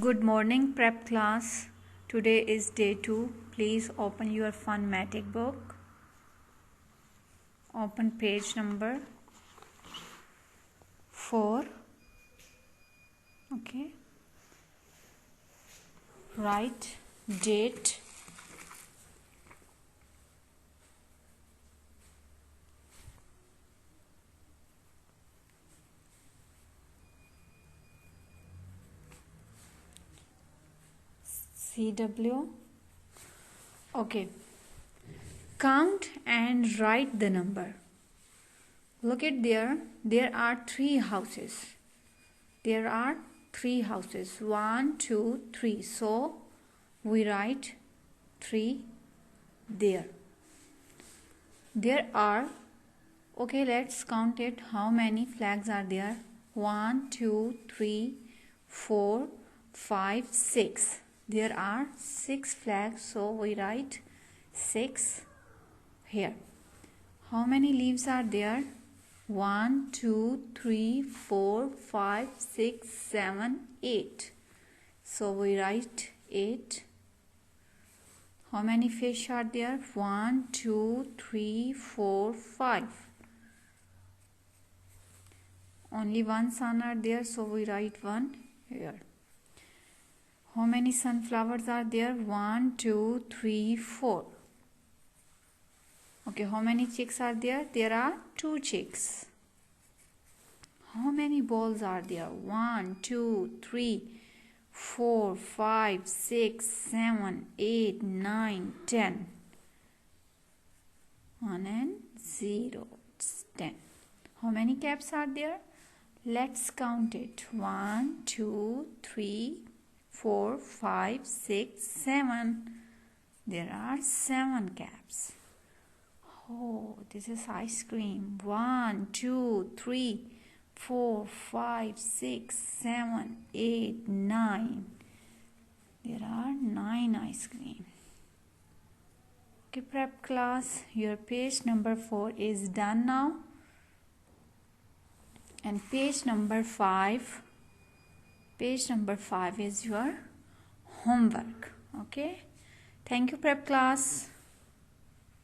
Good morning, prep class. Today is day 2. Please open your funmatic book. Open page number 4. Okay. Write date. CW. Okay. Count and write the number. Look at there. There are 3 houses. There are 3 houses. 1, 2, 3. So we write 3 there. There are, okay, let's count it. How many flags are there? 1, 2, 3, 4, 5, 6. There are 6 flags, so we write 6 here. How many leaves are there? 1, 2, 3, 4, 5, 6, 7, 8. So we write 8. How many fish are there? 1, 2, 3, 4, 5. Only one sun are there, so we write 1 here. How many sunflowers are there? 1, 2, 3, 4. Okay, how many chicks are there? There are 2 chicks. How many balls are there? 1, 2, 3, 4, 5, 6, 7, 8, 9, 10. 1 and 0. It's 10. How many caps are there? Let's count it. 1, 2, 3, 4, 5, 6, 7. There are 7 caps. Oh, this is ice cream. 1, 2, 3, 4, 5, 6, 7, 8, 9. There are 9 ice cream. Okay, prep class, your page number 4 is done now. And page number 5 is your homework. Okay, thank you, prep class.